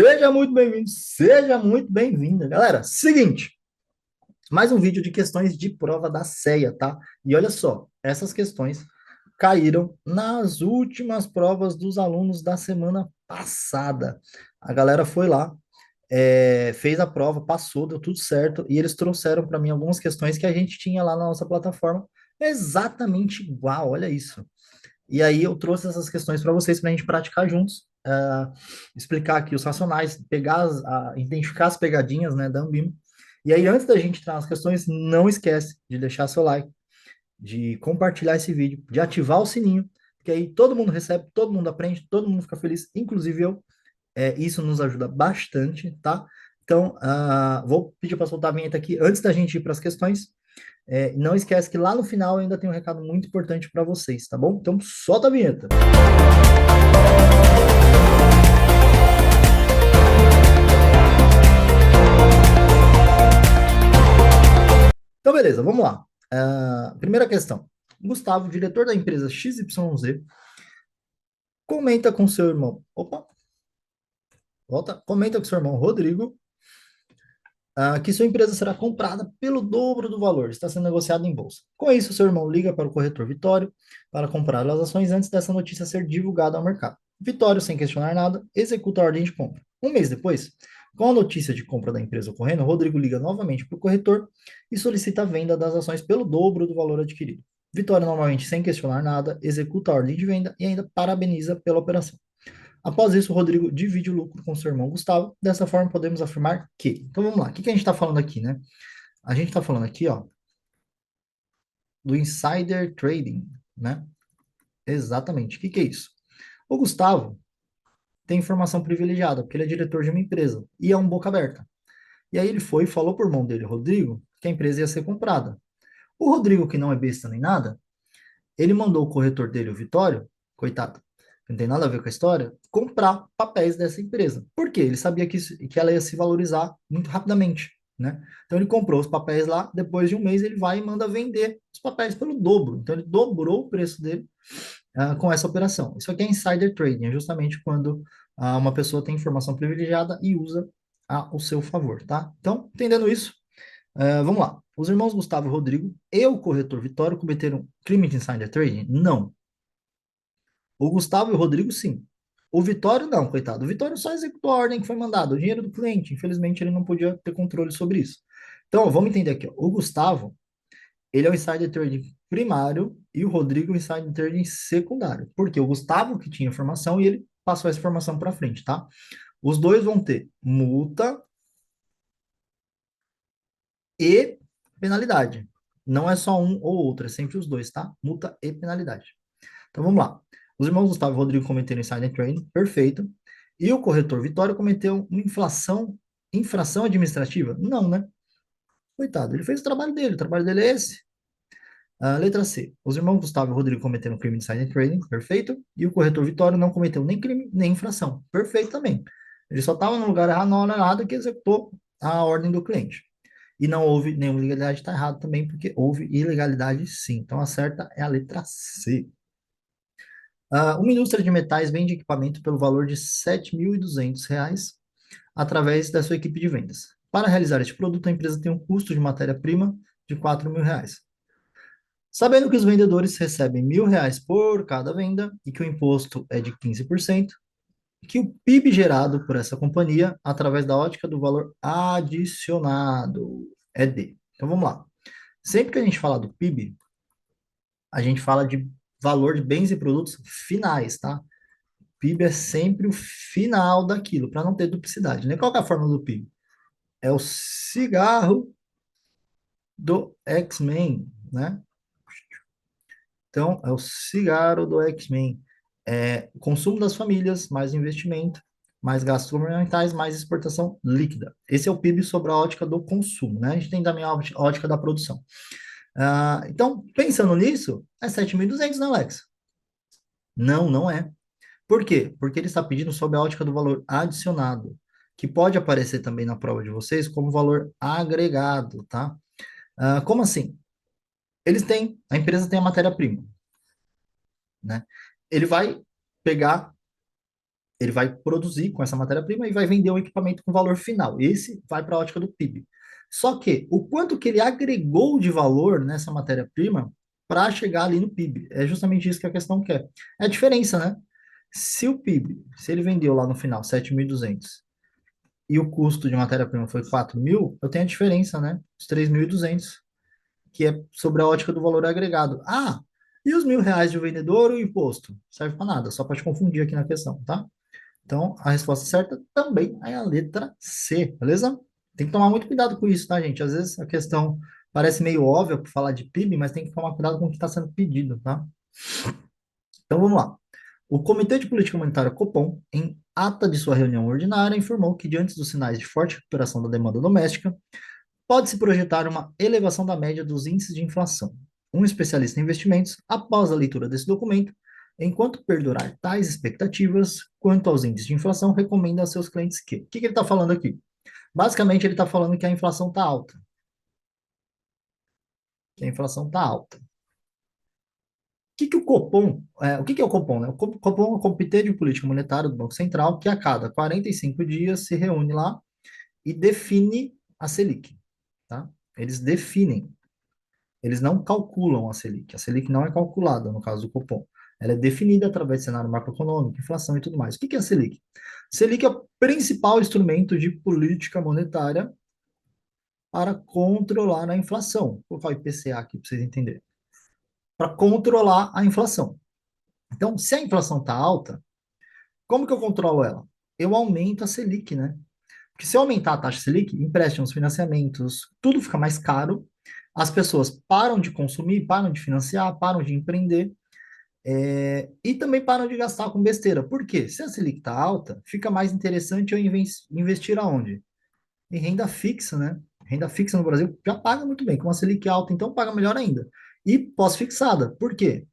Seja muito bem-vindo, seja muito bem-vinda. Galera, seguinte, mais um vídeo de questões de prova da CEA, tá? E olha só, essas questões caíram nas últimas provas dos alunos da semana passada. A galera foi lá, fez a prova, passou, deu tudo certo, e eles trouxeram para mim algumas questões que a gente tinha lá na nossa plataforma, exatamente igual, olha isso. E aí eu trouxe essas questões para vocês para a gente praticar juntos, explicar aqui os racionais, identificar as pegadinhas, né, da Ambima. E aí, antes da gente entrar nas questões, não esquece de deixar seu like, de compartilhar esse vídeo, de ativar o sininho, porque aí todo mundo recebe, todo mundo aprende, todo mundo fica feliz, inclusive eu. Isso nos ajuda bastante, tá? Então, vou pedir para soltar a vinheta aqui antes da gente ir para as questões. Não esquece que lá no final eu ainda tem um recado muito importante para vocês, tá bom? Então, solta a vinheta. Então, beleza, vamos lá. Primeira questão. Gustavo, diretor da empresa XYZ, comenta com seu irmão. Opa, volta. Comenta com seu irmão Rodrigo, que sua empresa será comprada pelo dobro do valor, está sendo negociado em bolsa. Com isso, seu irmão liga para o corretor Vitório para comprar as ações antes dessa notícia ser divulgada ao mercado. Vitório, sem questionar nada, executa a ordem de compra. Um mês depois, com a notícia de compra da empresa ocorrendo, Rodrigo liga novamente para o corretor e solicita a venda das ações pelo dobro do valor adquirido. Vitória, normalmente sem questionar nada, executa a ordem de venda e ainda parabeniza pela operação. Após isso, Rodrigo divide o lucro com seu irmão Gustavo. Dessa forma, podemos afirmar que. Então vamos lá. O que a gente está falando aqui, né? A gente está falando aqui, ó, do insider trading, né? Exatamente. O que é isso? O Gustavo tem informação privilegiada, porque ele é diretor de uma empresa e é um boca aberta. E aí ele foi e falou por mão dele, Rodrigo, que a empresa ia ser comprada. O Rodrigo, que não é besta nem nada, ele mandou o corretor dele, o Vitório, coitado, não tem nada a ver com a história, comprar papéis dessa empresa. Por quê? Ele sabia que ela ia se valorizar muito rapidamente, né? Então ele comprou os papéis lá, depois de um mês ele vai e manda vender os papéis pelo dobro. Então ele dobrou o preço dele com essa operação. Isso aqui é insider trading, é justamente quando uma pessoa tem informação privilegiada e usa ao seu favor, tá? Então, entendendo isso, vamos lá. Os irmãos Gustavo e Rodrigo e o corretor Vitório cometeram crime de insider trading? Não. O Gustavo e o Rodrigo, sim. O Vitório, não, coitado. O Vitório só executou a ordem que foi mandada, o dinheiro do cliente. Infelizmente, ele não podia ter controle sobre isso. Então, vamos entender aqui. Ó. O Gustavo, ele é o insider trading primário e o Rodrigo é o insider trading secundário. Porque o Gustavo que tinha informação e ele passou essa informação para frente, tá? Os dois vão ter multa e penalidade. Não é só um ou outro, é sempre os dois, tá? Multa e penalidade. Então vamos lá. Os irmãos Gustavo e Rodrigo cometeram insider trading, perfeito. E o corretor Vitória cometeu uma infração administrativa? Não, né? Coitado, ele fez o trabalho dele é esse. Letra C. Os irmãos Gustavo e Rodrigo cometeram crime de insider trading, perfeito. E o corretor Vitória não cometeu nem crime, nem infração, perfeito também. Ele só estava no lugar errado, na hora errada, que executou a ordem do cliente. E não houve nenhuma ilegalidade, está errado também, porque houve ilegalidade sim. Então a certa é a letra C. Uma indústria de metais vende equipamento pelo valor de R$ 7.200 através da sua equipe de vendas. Para realizar este produto, a empresa tem um custo de matéria-prima de R$ 4.000. Sabendo que os vendedores recebem R$ 1.000 por cada venda e que o imposto é de 15%, que o PIB gerado por essa companhia, através da ótica do valor adicionado, é D. Então vamos lá. Sempre que a gente fala do PIB, a gente fala de valor de bens e produtos finais, tá? PIB é sempre o final daquilo, para não ter duplicidade, né? Qual que é a fórmula do PIB? É o cigarro do X-Men, né? Então, é o cigarro do X-Men. É o consumo das famílias, mais investimento, mais gastos governamentais, mais exportação líquida. Esse é o PIB sobre a ótica do consumo, né? A gente tem também a ótica da produção. Então, pensando nisso, é 7.200, né, Alex? Não, não é. Por quê? Porque ele está pedindo sob a ótica do valor adicionado, que pode aparecer também na prova de vocês como valor agregado, tá? Como assim? A empresa tem a matéria-prima, né? Ele vai pegar Ele vai produzir com essa matéria-prima e vai vender o equipamento com valor final. Esse vai para a ótica do PIB. Só que o quanto que ele agregou de valor nessa matéria-prima para chegar ali no PIB. É justamente isso que a questão quer. É a diferença, né? Se o PIB, se ele vendeu lá no final 7.200 e o custo de matéria-prima foi 4.000, eu tenho a diferença, né? Os 3.200, que é sobre a ótica do valor agregado. Ah, e os R$ 1.000 de vendedor, o imposto? Serve para nada, só para te confundir aqui na questão, tá? Então, a resposta certa também é a letra C, beleza? Tem que tomar muito cuidado com isso, tá, gente? Às vezes a questão parece meio óbvia por falar de PIB, mas tem que tomar cuidado com o que está sendo pedido, tá? Então, vamos lá. O Comitê de Política Monetária Copom, em ata de sua reunião ordinária, informou que, diante dos sinais de forte recuperação da demanda doméstica, pode-se projetar uma elevação da média dos índices de inflação. Um especialista em investimentos, após a leitura desse documento, enquanto perdurar tais expectativas quanto aos índices de inflação, recomenda aos seus clientes que. O que ele está falando aqui? Basicamente, ele está falando que a inflação está alta. Que a inflação está alta. Que o Copom, o que é o Copom, né? O Copom é o Comitê de Política Monetária do Banco Central, que a cada 45 dias se reúne lá e define a Selic, tá? Eles definem. Eles não calculam a Selic. A Selic não é calculada, no caso do Copom. Ela é definida através de cenário macroeconômico, inflação e tudo mais. O que é a Selic? Selic é o principal instrumento de política monetária para controlar a inflação. Vou colocar o IPCA aqui para vocês entenderem. Para controlar a inflação. Então, se a inflação está alta, como que eu controlo ela? Eu aumento a Selic, né? Porque se eu aumentar a taxa Selic, empréstimos, financiamentos, tudo fica mais caro, as pessoas param de consumir, param de financiar, param de empreender, e também param de gastar com besteira. Por quê? Se a Selic está alta, fica mais interessante eu investir aonde? Em renda fixa, né? Renda fixa no Brasil já paga muito bem, com a Selic alta, então paga melhor ainda. E pós-fixada. Por quê?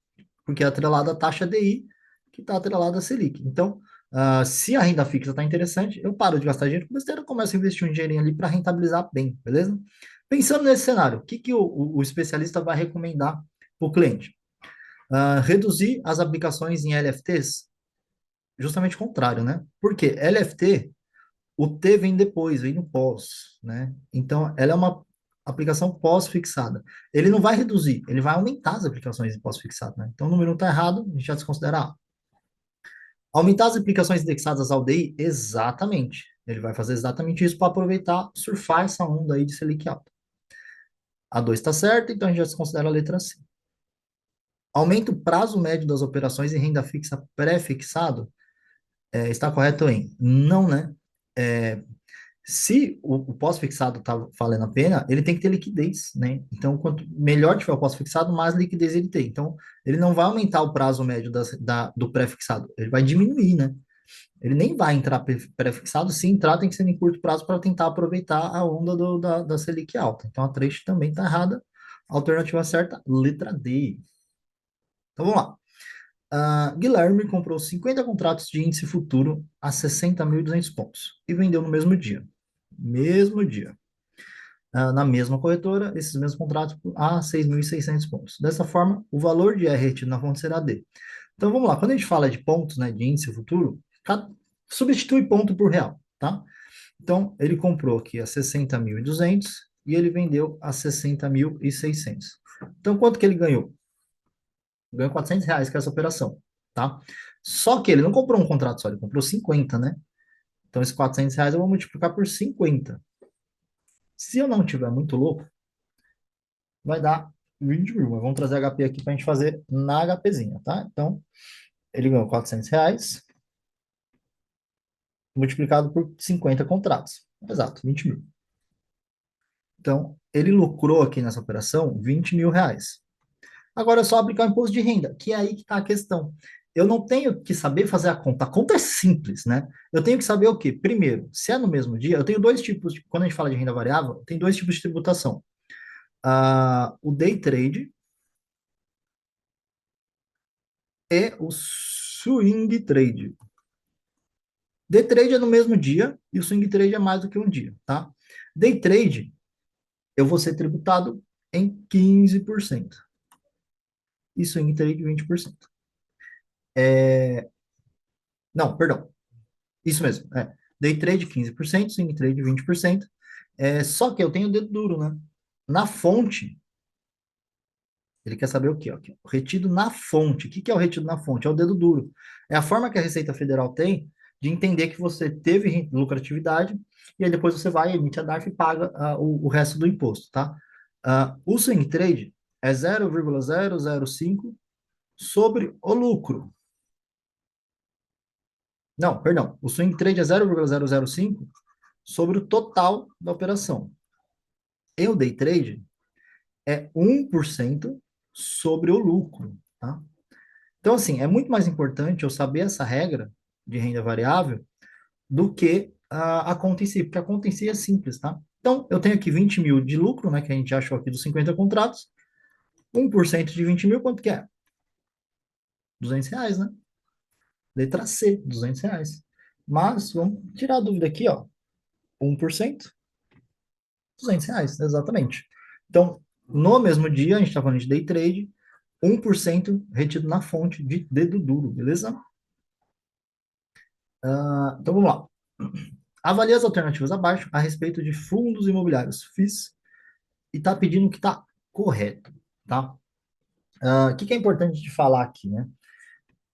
Porque é atrelada à taxa DI, que está atrelada à Selic. Então, se a renda fixa está interessante, eu paro de gastar dinheiro com besteira, começo a investir um dinheirinho ali para rentabilizar bem, beleza? Pensando nesse cenário, o que, que o especialista vai recomendar para o cliente? Reduzir as aplicações em LFTs? Justamente o contrário, né? Porque LFT, o T vem depois, vem no pós, né? Então, ela é uma aplicação pós-fixada. Ele não vai reduzir, ele vai aumentar as aplicações de pós-fixado, né? Então, o número está errado, a gente já desconsidera A. Aumentar as aplicações indexadas ao DI? Exatamente. Ele vai fazer exatamente isso para aproveitar, surfar essa onda aí de Selic alta. A 2 está certa, então a gente já desconsidera a letra C. Aumenta o prazo médio das operações em renda fixa pré-fixado? Está correto em não, né? É, Se o pós-fixado está valendo a pena, ele tem que ter liquidez, né? Então, quanto melhor tiver o pós-fixado, mais liquidez ele tem. Então, ele não vai aumentar o prazo médio do pré-fixado, ele vai diminuir, né? Ele nem vai entrar pré-fixado, se entrar, tem que ser em curto prazo para tentar aproveitar a onda da Selic alta. Então, a 3 também está errada. Alternativa certa, letra D. Então, vamos lá. Guilherme comprou 50 contratos de índice futuro a 60.200 pontos e vendeu no mesmo dia. Mesmo dia. Na mesma corretora, esses mesmos contratos a 6.600 pontos. Dessa forma, o valor de R retido na fonte será D. Então, vamos lá. Quando a gente fala de pontos, né, de índice futuro, substitui ponto por real, tá? Então, ele comprou aqui a 60.200 e ele vendeu a 60.600. Então, quanto que ele ganhou? Ganhou R$ 400 com essa operação, tá? Só que ele não comprou um contrato só, ele comprou 50, né? Então, esses R$ 400 eu vou multiplicar por 50. Se eu não tiver muito louco, vai dar 20 mil. Mas vamos trazer HP aqui para a gente fazer na HPzinha, tá? Então, ele ganhou R$ 400 multiplicado por 50 contratos. Exato, 20 mil. Então, ele lucrou aqui nessa operação R$ 20.000. Agora é só aplicar o imposto de renda, que é aí que está a questão. Eu não tenho que saber fazer a conta. A conta é simples, né? Eu tenho que saber o quê? Primeiro, se é no mesmo dia, eu tenho dois tipos, quando a gente fala de renda variável, tem dois tipos de tributação. O day trade e o swing trade. Day trade é no mesmo dia e o swing trade é mais do que um dia, tá? Day trade, eu vou ser tributado em 15% e swing trade 20%. Não, perdão. Isso mesmo, é. Day trade 15%, swing trade 20%. Só que eu tenho o dedo duro, né? Na fonte, ele quer saber o quê? Ó, aqui, ó. Retido na fonte. O que que é o retido na fonte? É o dedo duro. É a forma que a Receita Federal tem de entender que você teve lucratividade e aí depois você vai, emite a DARF e paga o resto do imposto, tá? O swing trade é 0,005 sobre o lucro. Não, perdão. O swing trade é 0,005 sobre o total da operação. E o day trade é 1% sobre o lucro, tá? Então, assim, é muito mais importante eu saber essa regra de renda variável do que a conta em si, porque a conta em si é simples, tá? Então, eu tenho aqui 20 mil de lucro, né, que a gente achou aqui dos 50 contratos, 1% de 20 mil, quanto que é? R$ 200, né? Letra C, R$ 200. Mas, vamos tirar a dúvida aqui, ó, 1%, R$ 200, exatamente. Então, no mesmo dia, a gente está falando de day trade, 1% retido na fonte de dedo duro, beleza? Então, vamos lá. Avalie as alternativas abaixo a respeito de fundos imobiliários. Fiz e está pedindo que está correto, tá? O que que é importante de falar aqui, né?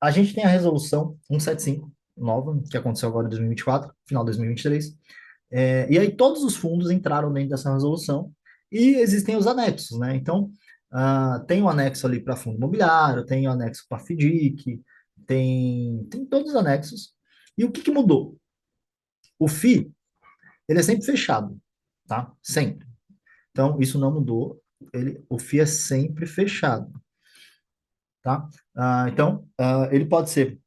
A gente tem a resolução 175, nova, que aconteceu agora em 2024, final de 2023. E aí todos os fundos entraram dentro dessa resolução e existem os anexos, né? Então, tem o anexo ali para fundo imobiliário, tem o anexo para FDIC, tem todos os anexos. E o que que mudou? O FII, ele é sempre fechado, tá? Sempre. Então, isso não mudou. O FII é sempre fechado, tá? Então, ele pode ser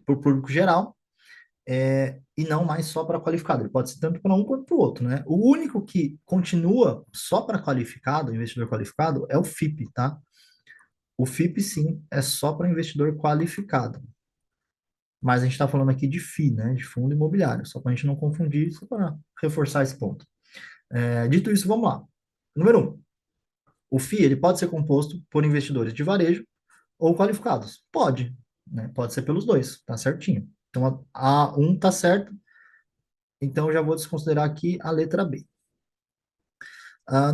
para o público geral, e não mais só para qualificado. Ele pode ser tanto para um quanto para o outro, né? O único que continua só para qualificado, investidor qualificado, é o FIP, tá? O FIP, sim, é só para investidor qualificado. Mas a gente está falando aqui de FI, né? De fundo imobiliário, só para a gente não confundir, só para reforçar esse ponto. Dito isso, vamos lá. Número um, o FI ele pode ser composto por investidores de varejo ou qualificados. Pode, né? Pode ser pelos dois, tá certinho. Então, a um tá certo, então eu já vou desconsiderar aqui a letra B.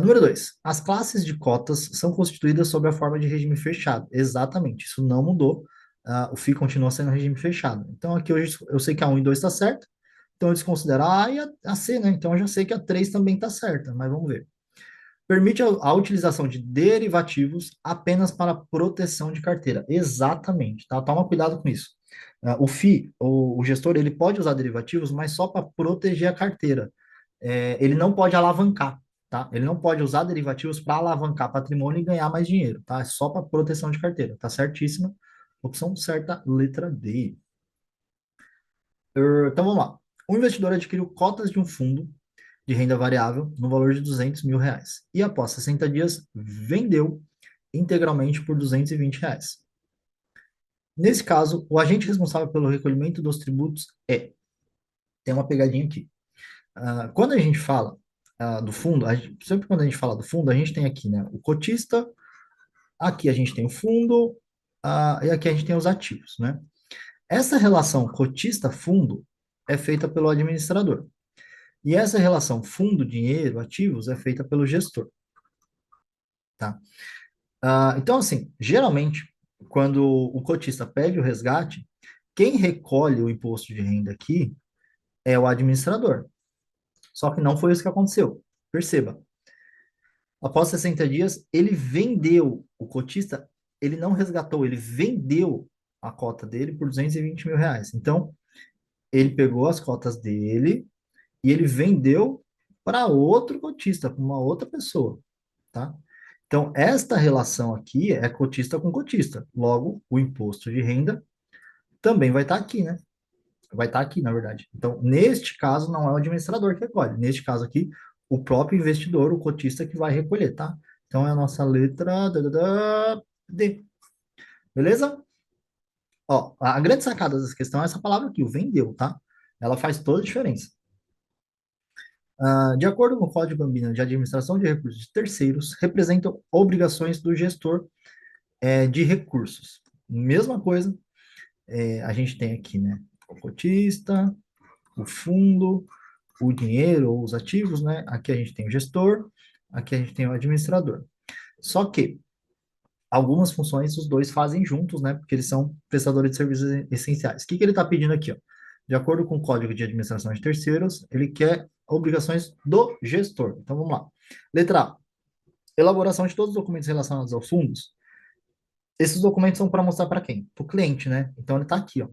Número 2. As classes de cotas são constituídas sob a forma de regime fechado. Exatamente, isso não mudou. O FII continua sendo regime fechado. Então, aqui eu sei que a 1 e 2 está certo, então eu desconsidero a A e a C, né? Então, eu já sei que a 3 também está certa, mas vamos ver. Permite a utilização de derivativos apenas para proteção de carteira. Exatamente, tá? Toma cuidado com isso. O FI, o gestor, ele pode usar derivativos, mas só para proteger a carteira. Ele não pode alavancar, tá? Ele não pode usar derivativos para alavancar patrimônio e ganhar mais dinheiro, tá? É só para proteção de carteira, tá certíssima. Opção certa, letra D. Então vamos lá. O investidor adquiriu cotas de um fundo de renda variável no valor de R$ 200.000 e após 60 dias vendeu integralmente por R$ 220. Nesse caso, o agente responsável pelo recolhimento dos tributos tem uma pegadinha aqui. Quando a gente fala do fundo, sempre quando a gente fala do fundo, a gente tem aqui, né, o cotista, aqui a gente tem o fundo, e aqui a gente tem os ativos, né? Essa relação cotista-fundo é feita pelo administrador. E essa relação fundo-dinheiro, ativos, é feita pelo gestor, tá? Então, assim, geralmente, quando o cotista pede o resgate, quem recolhe o imposto de renda aqui é o administrador. Só que não foi isso que aconteceu. Perceba, após 60 dias, ele vendeu, o cotista, ele não resgatou, ele vendeu a cota dele por R$ 220.000. Então, ele pegou as cotas dele e ele vendeu para outro cotista, para uma outra pessoa, tá? Então, esta relação aqui é cotista com cotista. Logo, o imposto de renda também vai estar aqui, né? Vai estar aqui, na verdade. Então, neste caso, não é o administrador que recolhe. Neste caso aqui, o próprio investidor, o cotista, que vai recolher, tá? Então, é a nossa letra D. Beleza? Ó, a grande sacada dessa questão é essa palavra aqui, o vendeu, tá? Ela faz toda a diferença. De acordo com o Código Gambino de Administração de Recursos de Terceiros, representam obrigações do gestor de recursos. Mesma coisa, a gente tem aqui, né? O cotista, o fundo, o dinheiro ou os ativos, né? Aqui a gente tem o gestor, aqui a gente tem o administrador. Só que algumas funções os dois fazem juntos, né? Porque eles são prestadores de serviços essenciais. O que que ele está pedindo aqui, ó? De acordo com o Código de Administração de Terceiros, ele quer obrigações do gestor. Então vamos lá. Letra A. Elaboração de todos os documentos relacionados aos fundos. Esses documentos são para mostrar para quem? Para o cliente, né? Então ele está aqui, ó.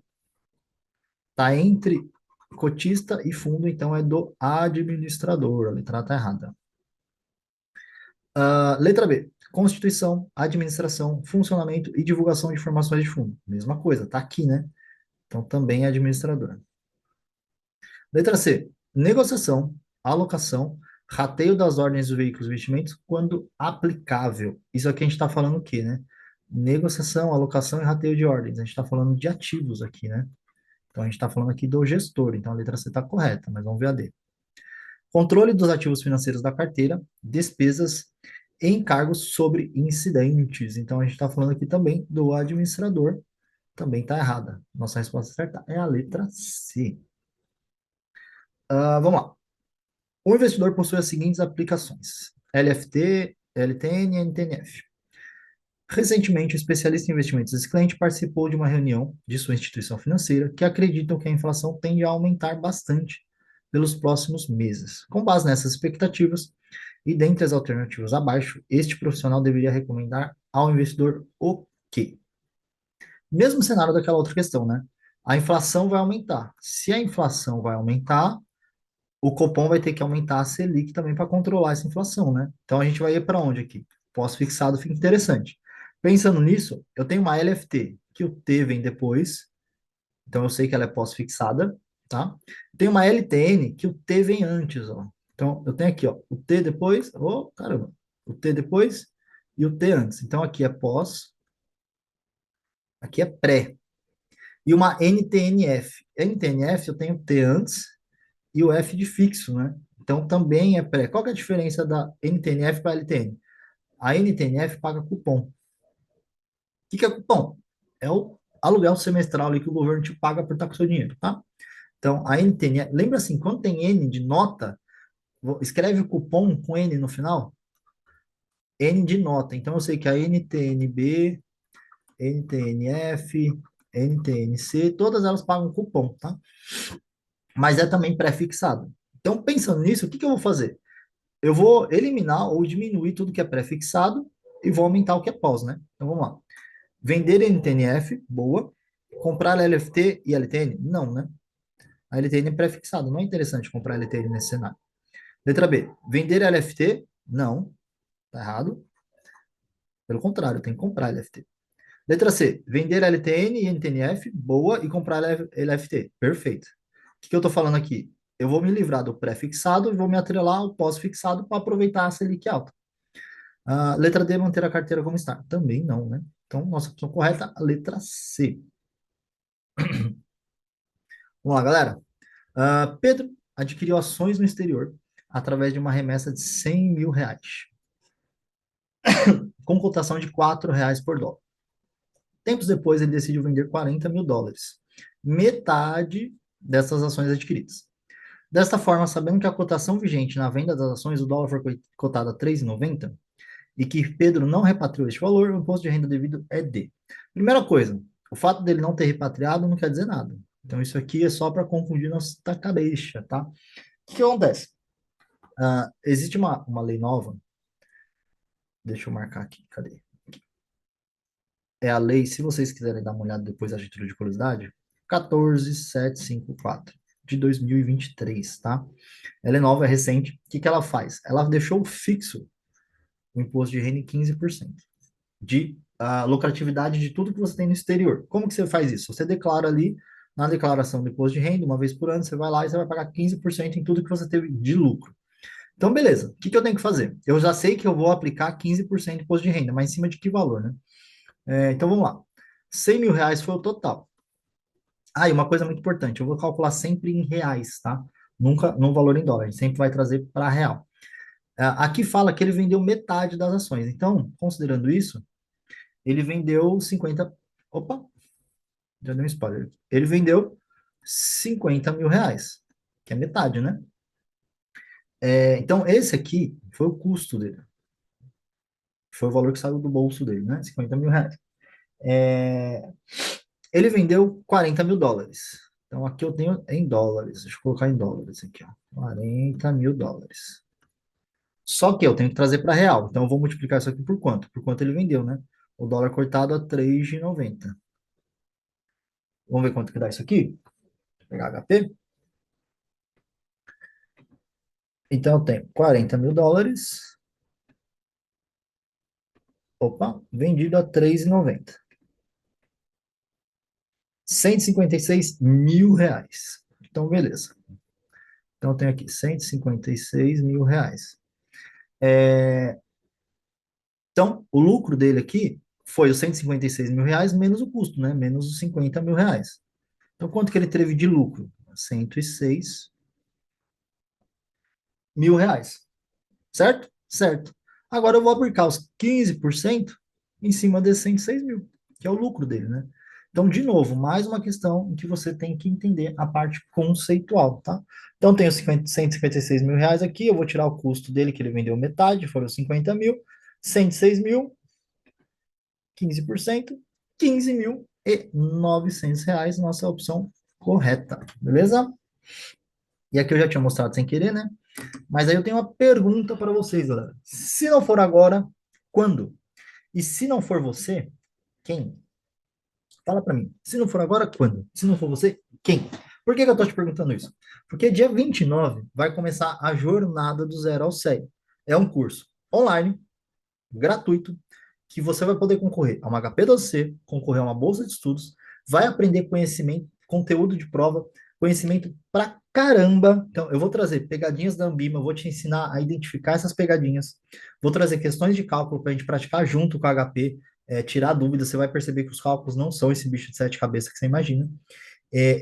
Está entre cotista e fundo, então é do administrador. A letra A está errada. Letra B. Constituição, administração, funcionamento e divulgação de informações de fundo. Mesma coisa, tá aqui, né? Então também é administrador. Letra C. Negociação, alocação, rateio das ordens dos veículos e investimentos quando aplicável. Isso aqui a gente está falando o quê, né? Negociação, alocação e rateio de ordens. A gente está falando de ativos aqui, né? Então a gente está falando aqui do gestor. Então a letra C está correta, mas vamos ver a D. Controle dos ativos financeiros da carteira, despesas e encargos sobre incidentes. Então, a gente está falando aqui também do administrador. Também está errada. Nossa resposta certa é a letra C. Vamos lá. O investidor possui as seguintes aplicações: LFT, LTN e NTNF. Recentemente, o especialista em investimentos desse cliente participou de uma reunião de sua instituição financeira que acreditam que a inflação tende a aumentar bastante pelos próximos meses. Com base nessas expectativas, e dentre as alternativas abaixo, este profissional deveria recomendar ao investidor o quê? Mesmo cenário daquela outra questão, né? A inflação vai aumentar. Se a inflação vai aumentar, o Copom vai ter que aumentar a Selic também para controlar essa inflação, né? Então a gente vai ir para onde aqui? Pós-fixado fica interessante. Pensando nisso, eu tenho uma LFT, que o T vem depois, então eu sei que ela é pós-fixada, tá? Tem uma LTN, que o T vem antes, ó. Então eu tenho aqui, ó, o T depois, oh, caramba, o T depois e o T antes. Então aqui é pós, aqui é pré. E uma NTNF. NTNF eu tenho o T antes e o F de fixo, né? Então também é pré. Qual que é a diferença da NTNF para a LTN? A NTNF paga cupom. O que é cupom? É o aluguel semestral ali que o governo te paga por estar com seu dinheiro, tá? Então, a NTNF, lembra assim, quando tem N de nota, escreve o cupom com N no final, N de nota. Então, eu sei que a NTNB, NTNF, NTNC, todas elas pagam cupom, tá? Mas é também pré-fixado. Então, pensando nisso, o que que eu vou fazer? Eu vou eliminar ou diminuir tudo que é pré-fixado e vou aumentar o que é pós, né? Então, vamos lá. Vender NTNF, boa. Comprar LFT e LTN? Não, né? A LTN é pré-fixada, não é interessante comprar LTN nesse cenário. Letra B. Vender LFT? Não, tá errado. Pelo contrário, tem que comprar LFT. Letra C. Vender LTN e NTNF? Boa. E comprar LFT? Perfeito. O que eu estou falando aqui? Eu vou me livrar do pré-fixado e vou me atrelar ao pós-fixado para aproveitar a Selic alta. Letra D, manter a carteira como está. Também não, né? Então, nossa opção correta, a letra C. Vamos lá, galera. Pedro adquiriu ações no exterior através de uma remessa de R$ 100.000, com cotação de R$ 4 por dólar. Tempos depois, ele decidiu vender US$ 40.000, metade dessas ações adquiridas. Desta forma, sabendo que a cotação vigente na venda das ações, o dólar foi cotado a R$ 3,90 e que Pedro não repatriou este valor, o imposto de renda devido é D. Primeira coisa, o fato dele não ter repatriado não quer dizer nada. Então, isso aqui é só para confundir nossa cabeça, tá? O que acontece? Existe uma lei nova, deixa eu marcar aqui, cadê? É a lei, se vocês quiserem dar uma olhada depois a título de curiosidade, 14754 de 2023, tá? Ela é nova, é recente. O que que ela faz? Ela deixou fixo o imposto de renda em 15% de lucratividade de tudo que você tem no exterior. Como que você faz isso? Você declara ali na declaração do imposto de renda, uma vez por ano, você vai lá e você vai pagar 15% em tudo que você teve de lucro. Então, beleza. O que que eu tenho que fazer? Eu já sei que eu vou aplicar 15% de imposto de renda, mas em cima de que valor, né? Então, vamos lá. R$ 100.000 foi o total. E uma coisa muito importante, eu vou calcular sempre em reais, tá? Nunca no valor em dólar, a gente sempre vai trazer para real. Aqui fala que ele vendeu metade das ações. Então, considerando isso, ele vendeu 50. Opa, já deu um spoiler. Ele vendeu R$ 50.000, que é metade, né? Então, esse aqui foi o custo dele, foi o valor que saiu do bolso dele, né? R$ 50.000. É, ele vendeu US$ 40.000. Então, aqui eu tenho em dólares. Deixa eu colocar em dólares aqui, ó. US$ 40.000. Só que eu tenho que trazer para real. Então, eu vou multiplicar isso aqui por quanto? Por quanto ele vendeu, né? O dólar cortado a 3,90. Vamos ver quanto que dá isso aqui? Vou pegar HP. Então, eu tenho US$ 40.000. Opa, vendido a 3,90. R$ 156.000. Então, beleza. Então, eu tenho aqui R$ 156.000. É, então, o lucro dele aqui foi os R$ 156.000 menos o custo, né? Menos os R$ 50.000. Então, quanto que ele teve de lucro? R$ 106.000. Certo? Certo. Agora eu vou aplicar os 15% em cima desses 106.000, que é o lucro dele, né? Então, de novo, mais uma questão em que você tem que entender a parte conceitual, tá? Então, tenho R$ 156.000 aqui, eu vou tirar o custo dele, que ele vendeu metade, foram 50.000, 106.000, 15%, R$ 15.900, nossa opção correta, beleza? E aqui eu já tinha mostrado sem querer, né? Mas aí eu tenho uma pergunta para vocês, galera. Se não for agora, quando? E se não for você, quem? Fala para mim. Se não for agora, quando? Se não for você, quem? Por que que eu tô te perguntando isso? Porque dia 29 vai começar a jornada do zero ao 100. É um curso online, gratuito, que você vai poder concorrer a uma HP12C, concorrer a uma bolsa de estudos, vai aprender conhecimento, conteúdo de prova, conhecimento pra caramba. Então, eu vou trazer pegadinhas da Ambima, eu vou te ensinar a identificar essas pegadinhas, vou trazer questões de cálculo para a gente praticar junto com a HP, tirar dúvidas, você vai perceber que os cálculos não são esse bicho de sete cabeças que você imagina.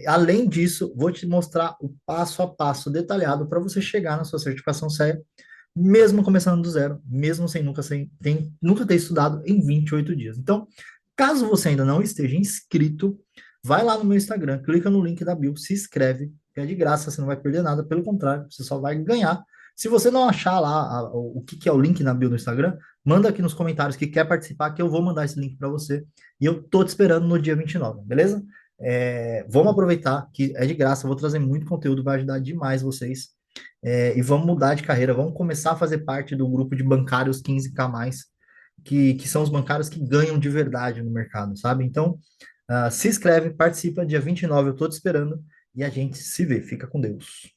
Além disso, vou te mostrar o passo a passo detalhado para você chegar na sua certificação CEA, mesmo começando do zero, mesmo nunca ter estudado em 28 dias. Então, caso você ainda não esteja inscrito, vai lá no meu Instagram, clica no link da bio, se inscreve, que é de graça, você não vai perder nada, pelo contrário, você só vai ganhar. Se você não achar lá o que é o link na bio do Instagram, manda aqui nos comentários que quer participar, que eu vou mandar esse link para você. E eu tô te esperando no dia 29, beleza? Vamos aproveitar que é de graça, eu vou trazer muito conteúdo, vai ajudar demais vocês. E vamos mudar de carreira, vamos começar a fazer parte do grupo de bancários 15K+, que são os bancários que ganham de verdade no mercado, sabe? Então, se inscreve, participa, dia 29 eu tô te esperando, e a gente se vê. Fica com Deus.